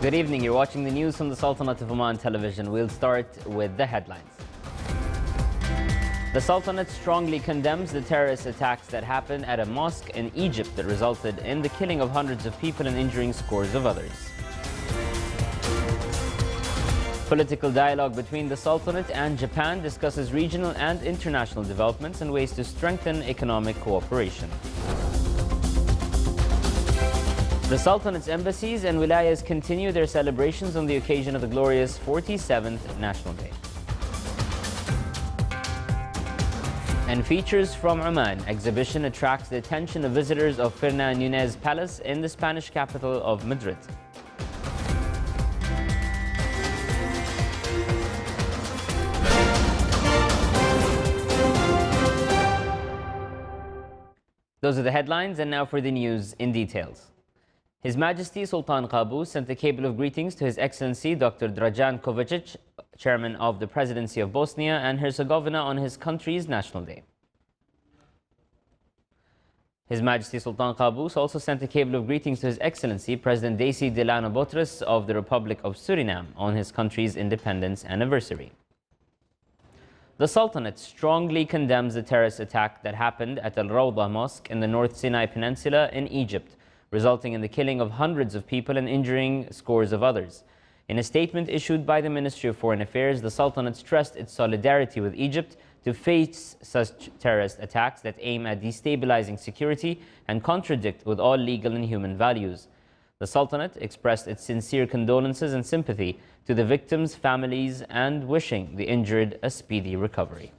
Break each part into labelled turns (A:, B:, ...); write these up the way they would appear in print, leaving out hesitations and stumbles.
A: Good evening. You're watching the news from the Sultanate of Oman television. We'll start with the headlines. The Sultanate strongly condemns the terrorist attacks that happened at a mosque in Egypt that resulted in the killing of hundreds of people and injuring scores of others. Political dialogue between the Sultanate and Japan discusses regional and international developments and ways to strengthen economic cooperation. The Sultanate's embassies and wilayas continue their celebrations on the occasion of the glorious 47th National Day. And features from Oman. Exhibition attracts the attention of visitors of Ferdinand Nunez Palace in the Spanish capital of Madrid. Those are the headlines, and now for the news in details. His Majesty Sultan Qaboos sent a cable of greetings to His Excellency Dr. Dragan Kovacic, Chairman of the Presidency of Bosnia and Herzegovina, on his country's National Day. His Majesty Sultan Qaboos also sent a cable of greetings to His Excellency President Desi Delano Botris of the Republic of Suriname on his country's independence anniversary. The Sultanate strongly condemns the terrorist attack that happened at Al Rawda Mosque in the North Sinai Peninsula in Egypt, resulting in the killing of hundreds of people and injuring scores of others. In a statement issued by the Ministry of Foreign Affairs, the Sultanate stressed its solidarity with Egypt to face such terrorist attacks that aim at destabilizing security and contradict with all legal and human values. The Sultanate expressed its sincere condolences and sympathy to the victims' families and wishing the injured a speedy recovery.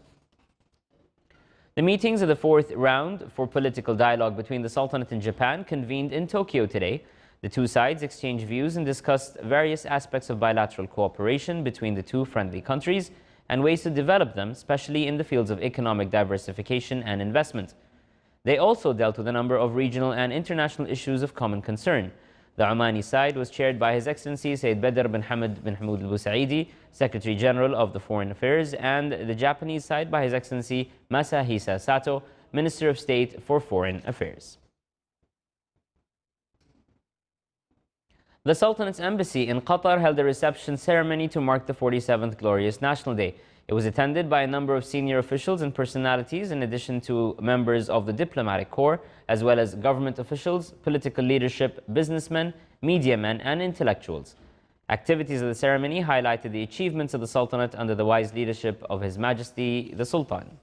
A: The meetings of the fourth round for political dialogue between the Sultanate and Japan convened in Tokyo today. The two sides exchanged views and discussed various aspects of bilateral cooperation between the two friendly countries and ways to develop them, especially in the fields of economic diversification and investment. They also dealt with a number of regional and international issues of common concern. The Omani side was chaired by His Excellency Sayyid Badr bin Hamad bin Hamoud al-Busaidi, Secretary General of the Foreign Affairs, and the Japanese side by His Excellency Masahisa Sato, Minister of State for Foreign Affairs. The Sultanate's embassy in Qatar held a reception ceremony to mark the 47th Glorious National Day. It was attended by a number of senior officials and personalities, in addition to members of the diplomatic corps, as well as government officials, political leadership, businessmen, media men, and intellectuals. Activities of the ceremony highlighted the achievements of the Sultanate under the wise leadership of His Majesty the Sultan.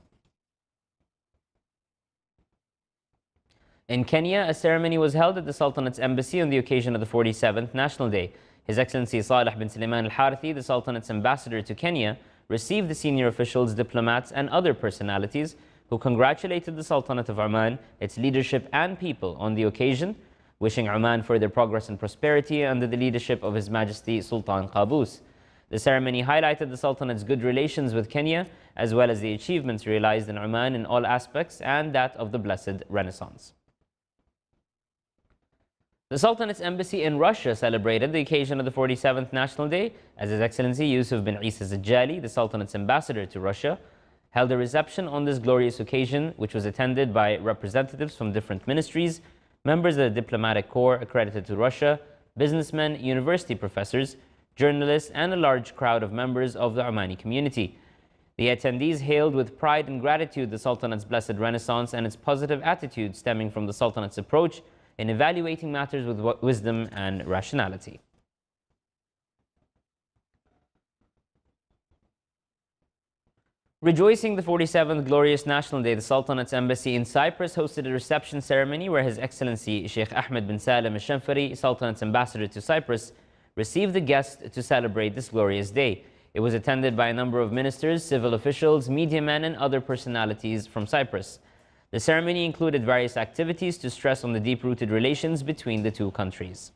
A: In Kenya, a ceremony was held at the Sultanate's embassy on the occasion of the 47th National Day. His Excellency Saleh bin Suleiman al-Harithi, the Sultanate's ambassador to Kenya, received the senior officials, diplomats, and other personalities who congratulated the Sultanate of Oman, its leadership and people on the occasion, wishing Oman further progress and prosperity under the leadership of His Majesty Sultan Qaboos. The ceremony highlighted the Sultanate's good relations with Kenya, as well as the achievements realized in Oman in all aspects and that of the Blessed Renaissance. The Sultanate's embassy in Russia celebrated the occasion of the 47th National Day as His Excellency Yusuf bin Isa Zajjali, the Sultanate's ambassador to Russia, held a reception on this glorious occasion, which was attended by representatives from different ministries, members of the diplomatic corps accredited to Russia, businessmen, university professors, journalists, and a large crowd of members of the Omani community. The attendees hailed with pride and gratitude the Sultanate's Blessed Renaissance and its positive attitude stemming from the Sultanate's approach in evaluating matters with wisdom and rationality. Rejoicing the 47th Glorious National Day, the Sultanate's embassy in Cyprus hosted a reception ceremony where His Excellency Sheikh Ahmed bin Salem al-Shamfari, Sultanate's ambassador to Cyprus, received the guests to celebrate this glorious day. It was attended by a number of ministers, civil officials, media men, and other personalities from Cyprus. The ceremony included various activities to stress on the deep-rooted relations between the two countries.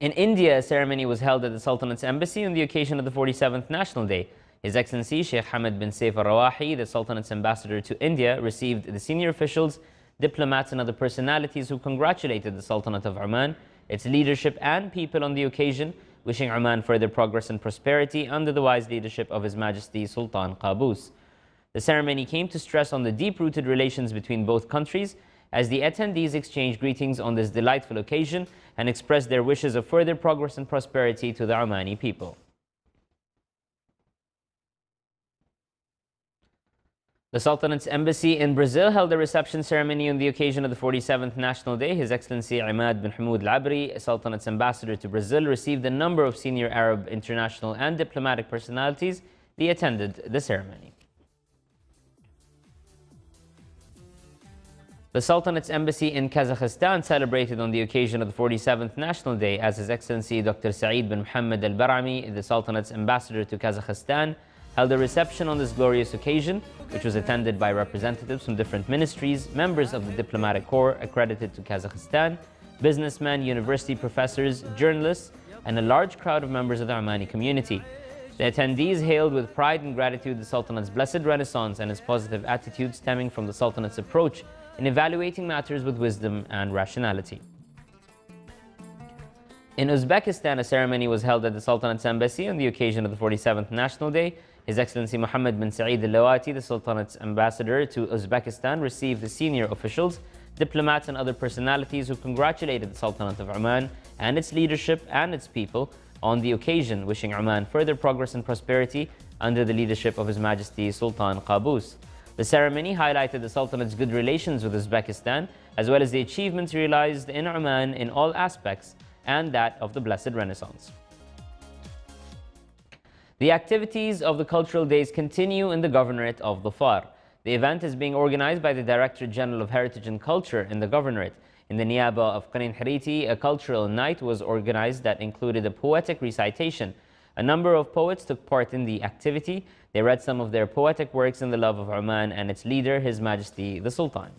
A: In India, a ceremony was held at the Sultanate's embassy on the occasion of the 47th National Day. His Excellency Sheikh Hamad bin Saif al-Rawahi, the Sultanate's ambassador to India, received the senior officials, diplomats, and other personalities who congratulated the Sultanate of Oman, its leadership and people on the occasion, wishing Oman further progress and prosperity under the wise leadership of His Majesty Sultan Qaboos. The ceremony came to stress on the deep-rooted relations between both countries as the attendees exchanged greetings on this delightful occasion and expressed their wishes of further progress and prosperity to the Omani people. The Sultanate's embassy in Brazil held a reception ceremony on the occasion of the 47th National Day. His Excellency Imad bin Hamoud Al-Abri, Sultanate's ambassador to Brazil, received a number of senior Arab, international and diplomatic personalities that attended the ceremony. The Sultanate's embassy in Kazakhstan celebrated on the occasion of the 47th National Day as His Excellency Dr. Saeed bin Mohammed Al-Barami, the Sultanate's ambassador to Kazakhstan, held a reception on this glorious occasion, which was attended by representatives from different ministries, members of the diplomatic corps accredited to Kazakhstan, businessmen, university professors, journalists, and a large crowd of members of the Omani community. The attendees hailed with pride and gratitude the Sultanate's blessed renaissance and his positive attitude stemming from the Sultanate's approach in evaluating matters with wisdom and rationality. In Uzbekistan, a ceremony was held at the Sultanate's embassy on the occasion of the 47th National Day. His Excellency Mohammed bin Saeed Al-Lawati, the Sultanate's ambassador to Uzbekistan, received the senior officials, diplomats and other personalities who congratulated the Sultanate of Oman and its leadership and its people on the occasion, wishing Oman further progress and prosperity under the leadership of His Majesty Sultan Qaboos. The ceremony highlighted the Sultanate's good relations with Uzbekistan, as well as the achievements realized in Oman in all aspects and that of the Blessed Renaissance. The activities of the Cultural Days continue in the Governorate of Dhofar. The event is being organized by the Director General of Heritage and Culture in the Governorate. In the Niaba of Qanin Hariti, a cultural night was organized that included a poetic recitation. A number of poets took part in the activity. They read some of their poetic works in the love of Oman and its leader, His Majesty the Sultan.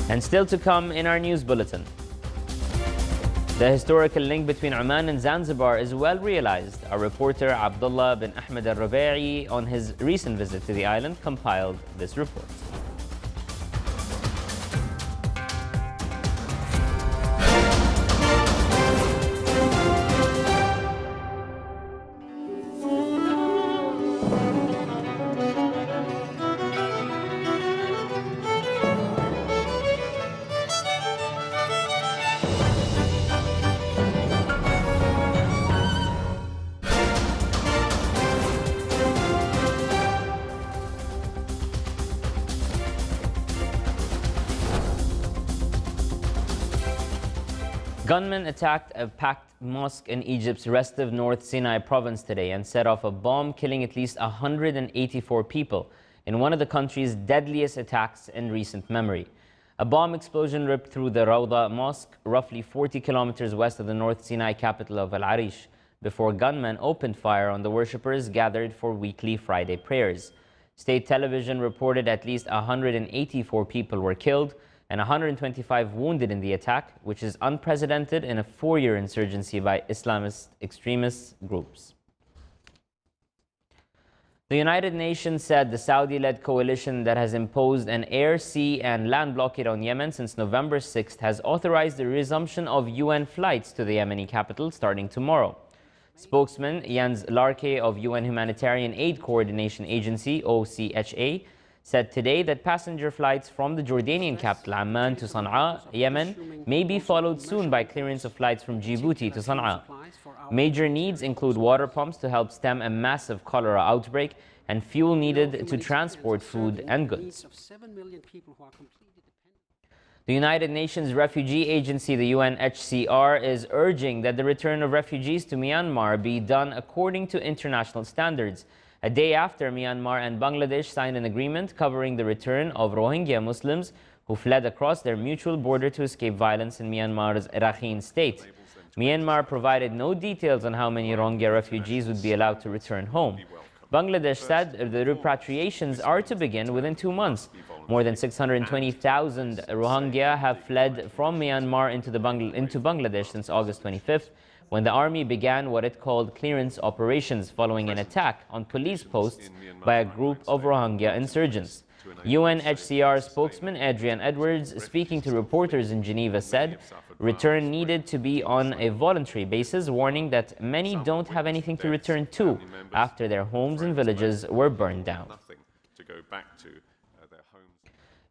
A: And still to come in our news bulletin. The historical link between Oman and Zanzibar is well realized. Our reporter Abdullah bin Ahmed Al-Rabai, on his recent visit to the island, compiled this report. Gunmen attacked a packed mosque in Egypt's restive North Sinai province today and set off a bomb, killing at least 184 people in one of the country's deadliest attacks in recent memory. A bomb explosion ripped through the Rawda Mosque, roughly 40 kilometers west of the North Sinai capital of Al Arish, before gunmen opened fire on the worshippers gathered for weekly Friday prayers. State television reported at least 184 people were killed and 125 wounded in the attack, which is unprecedented in a 4-year insurgency by Islamist extremist groups. The United Nations said the Saudi-led coalition that has imposed an air, sea and land blockade on Yemen since November 6th has authorized the resumption of UN flights to the Yemeni capital starting tomorrow. Spokesman Jens Larke of UN Humanitarian Aid Coordination Agency, OCHA, said today that passenger flights from the Jordanian capital Amman to Sana'a, Yemen, may be followed soon by clearance of flights from Djibouti to Sana'a. Major needs include water pumps to help stem a massive cholera outbreak and fuel needed to transport food and goods. The United Nations Refugee Agency, the UNHCR, is urging that the return of refugees to Myanmar be done according to international standards, a day after Myanmar and Bangladesh signed an agreement covering the return of Rohingya Muslims who fled across their mutual border to escape violence in Myanmar's Rakhine state. Myanmar provided no details on how many Rohingya refugees would be allowed to return home. Bangladesh said the repatriations are to begin within 2 months. More than 620,000 Rohingya have fled from Myanmar into Bangladesh since August 25th, when the army began what it called clearance operations following an attack on police posts by a group of Rohingya insurgents. UNHCR spokesman Adrian Edwards, speaking to reporters in Geneva, said return needed to be on a voluntary basis, warning that many don't have anything to return to after their homes and villages were burned down.
B: To go back to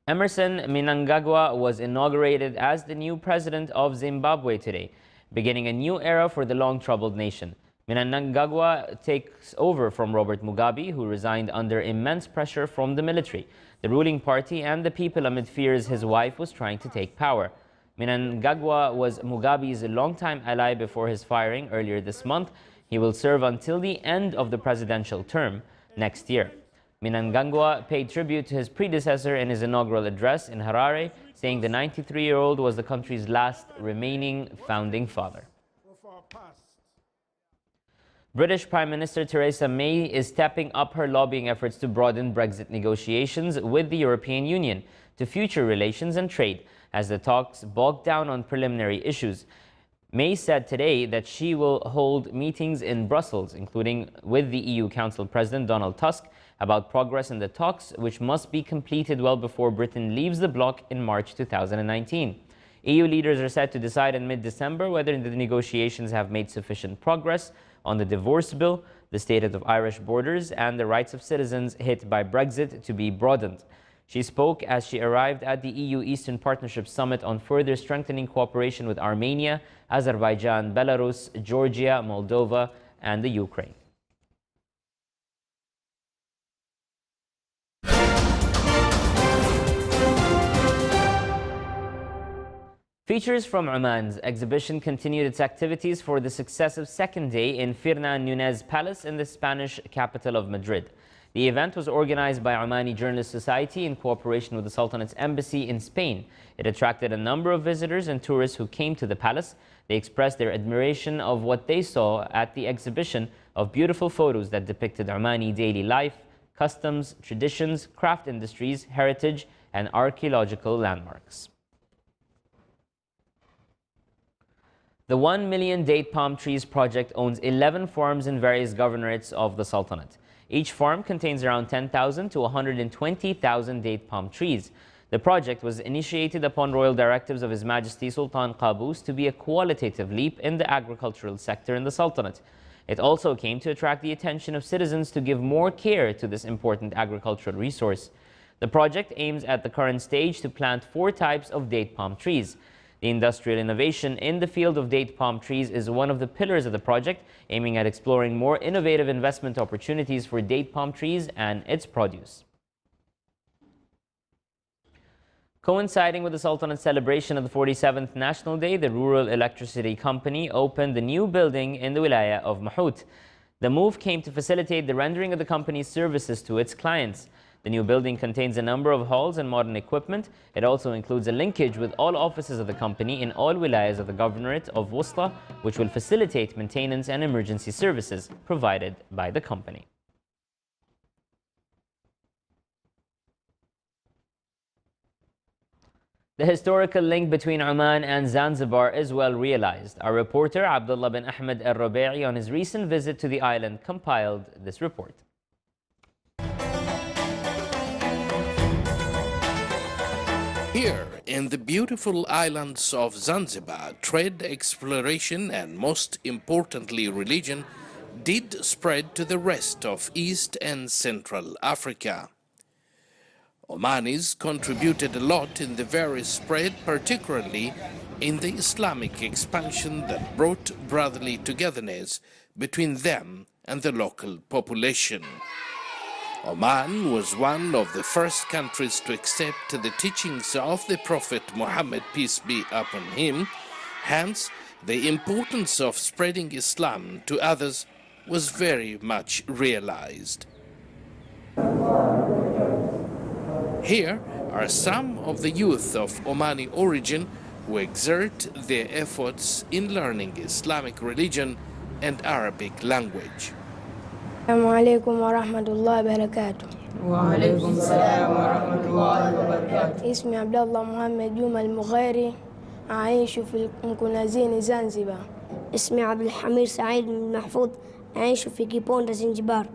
A: Emerson Mnangagwa was inaugurated as the new president of Zimbabwe today, beginning a new era for the long-troubled nation. Mnangagwa takes over from Robert Mugabe, who resigned under immense pressure from the military, the ruling party, and the people amid fears his wife was trying to take power. Mnangagwa was Mugabe's longtime ally before his firing earlier this month. He will serve until the end of the presidential term next year. Mnangagwa paid tribute to his predecessor in his inaugural address in Harare, saying the 93-year-old was the country's last remaining founding father. British Prime Minister Theresa May is stepping up her lobbying efforts to broaden Brexit negotiations with the European Union to future relations and trade, as the talks bog down on preliminary issues. May said today that she will hold meetings in Brussels, including with the EU Council President Donald Tusk, about progress in the talks, which must be completed well before Britain leaves the bloc in March 2019. EU leaders are set to decide in mid-December whether the negotiations have made sufficient progress on the divorce bill, the status of Irish borders, and the rights of citizens hit by Brexit to be broadened. She spoke as she arrived at the EU Eastern Partnership Summit on further strengthening cooperation with Armenia, Azerbaijan, Belarus, Georgia, Moldova, and the Ukraine. Features from Oman's exhibition continued its activities for the successive second day in Firna Nunez Palace in the Spanish capital of Madrid. The event was organized by Omani Journalist Society in cooperation with the Sultanate's embassy in Spain. It attracted a number of visitors and tourists who came to the palace. They expressed their admiration of what they saw at the exhibition of beautiful photos that depicted Omani daily life, customs, traditions, craft industries, heritage, and archaeological landmarks. The 1 Million Date Palm Trees project owns 11 farms in various governorates of the Sultanate. Each farm contains around 10,000 to 120,000 date palm trees. The project was initiated upon royal directives of His Majesty Sultan Qaboos to be a qualitative leap in the agricultural sector in the Sultanate. It also came to attract the attention of citizens to give more care to this important agricultural resource. The project aims at the current stage to plant 4 types of date palm trees. The industrial innovation in the field of date palm trees is one of the pillars of the project, aiming at exploring more innovative investment opportunities for date palm trees and its produce. Coinciding with the Sultanate's celebration of the 47th National Day, the Rural Electricity Company opened the new building in the Wilaya of Mahout. The move came to facilitate the rendering of the company's services to its clients. The new building contains a number of halls and modern equipment. It also includes a linkage with all offices of the company in all wilayas of the Governorate of Wusta, which will facilitate maintenance and emergency services provided by the company. The historical link between Oman and Zanzibar is well realized. Our reporter Abdullah bin Ahmed al-Rubai on his recent visit to the island compiled this report.
B: Here, in the beautiful islands of Zanzibar, trade, exploration, and most importantly religion did spread to the rest of East and Central Africa. Omanis contributed a lot in the very spread, particularly in the Islamic expansion that brought brotherly togetherness between them and the local population. Oman was one of the first countries to accept the teachings of the Prophet Muhammad, peace be upon him. Hence, the importance of spreading Islam to others was very much realized. Here are some of the youth of Omani origin who exert their efforts in learning Islamic religion and Arabic language.
C: السلام عليكم ورحمة الله وبركاته.
D: وعليكم السلام ورحمة الله وبركاته.
C: اسمي عبد الله محمد جمل المغيري، أعيش في مكونازين زنزبار.
E: اسمي عبد الحميد سعيد بن محفوظ، أعيش في كيبوندا زنجبار.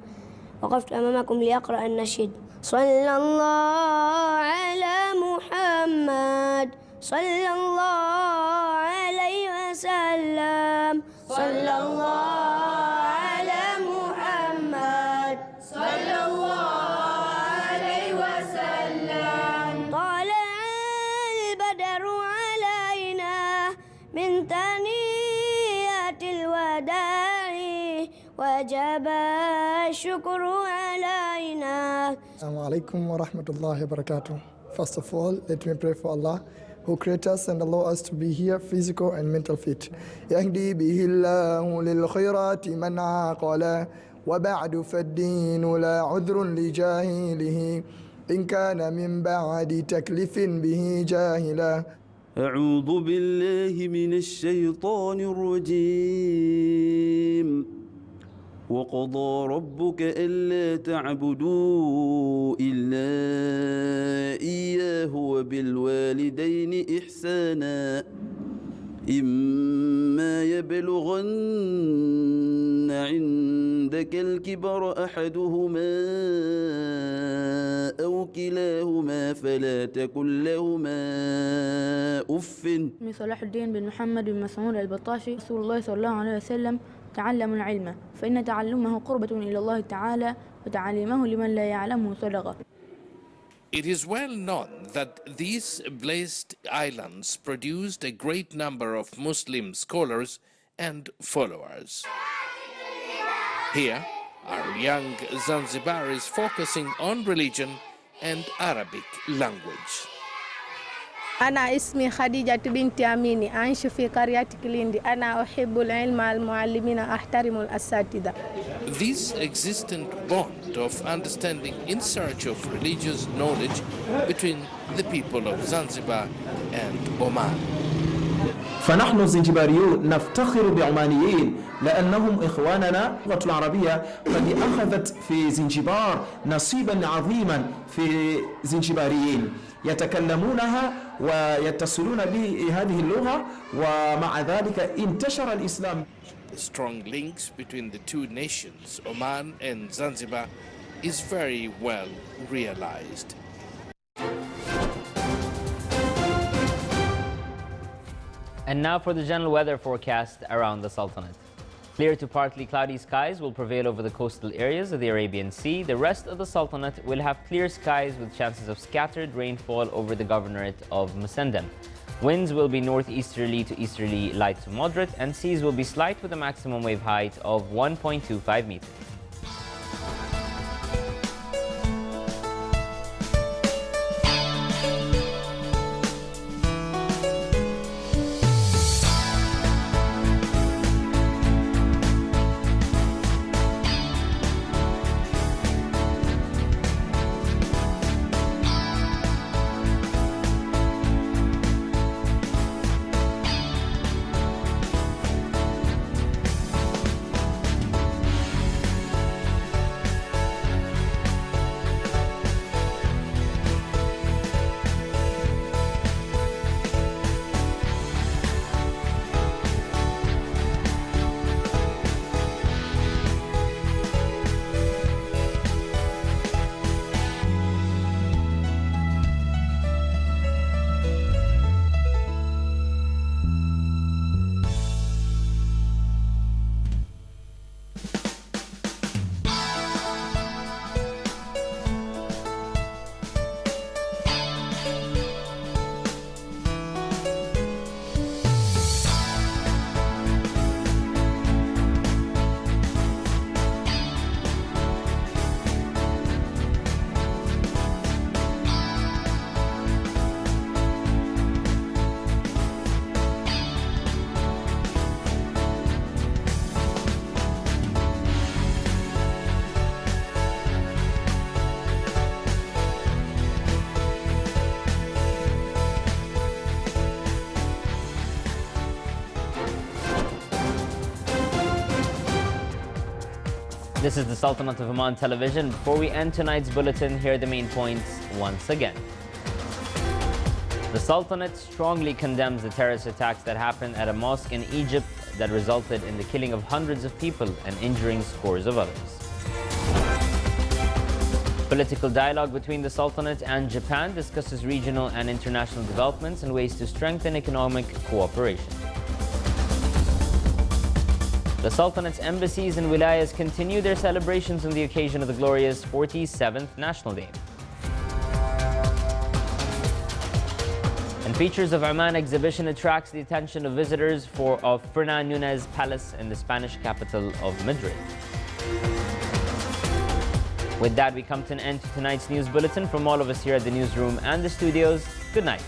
E: وقفت أمامكم لأقرأ النشيد. صلى الله على محمد، صلى الله عليه وسلم، صلى الله على محمد، صلى الله عليه وسلم. طال تنيات الوداع وجب الشكر علينا.
F: Assalamu alaikum wa rahmatullahi wa barakatuh. First of all, let me pray for Allah who created us and allow us to be here, physical and mental fit. يهدي به الله للخيرات من عاقلا وبعد فالدين لا عذر لجاهله إن كان من بعد تكليف به جاهلا.
G: أعوذ بالله من الشيطان الرجيم وقضى ربك ألا تعبدوا إلا إياه وبالوالدين إحسانا إما يبلغن عندك الكبر أحدهما أو كلاهما فلا تقل لهما أف.
H: اسمي صلاح الدين بن محمد بن مسعود البطاشي. رسول الله صلى الله عليه وسلم تعلموا العلم فإن تعلمه قربة إلى الله تعالى وتعليمه لمن لا يعلمه صدقة.
B: It is well known that these blessed islands produced a great number of Muslim scholars and followers. Here, our young Zanzibaris focusing on religion and Arabic language.
C: أنا اسمي خديجة بنت أميني أعيش في قرية كليندي أنا أحب العلم المعلمين أحترم الأساتذة.
B: This existent bond of understanding in search of religious knowledge between the people of Zanzibar and Oman.
I: فنحن الزنجباريون نفتخر بعمانيين لأنهم إخواننا. اللغة العربية قد أخذت في زنجبار نصيبا عظيما في زنجباريين يتكلمونها ويتصلون بهذه اللغة ومع ذلك انتشر الإسلام.
B: The strong links between the two nations, Oman and Zanzibar, is very well realized.
A: And now for the general weather forecast around the Sultanate. Clear to partly cloudy skies will prevail over the coastal areas of the Arabian Sea. The rest of the Sultanate will have clear skies with chances of scattered rainfall over the governorate of Musandam. Winds will be northeasterly to easterly light to moderate, and seas will be slight with a maximum wave height of 1.25 meters. This is the Sultanate of Oman television. Before we end tonight's bulletin, here are the main points once again. The Sultanate strongly condemns the terrorist attacks that happened at a mosque in Egypt that resulted in the killing of hundreds of people and injuring scores of others. Political dialogue between the Sultanate and Japan discusses regional and international developments and ways to strengthen economic cooperation. The Sultanate's embassies and wilayas continue their celebrations on the occasion of the glorious 47th National Day. And Features of Oman exhibition attracts the attention of visitors of Fernan Nunez Palace in the Spanish capital of Madrid. With that, we come to an end to tonight's news bulletin. From all of us here at the newsroom and the studios, good night.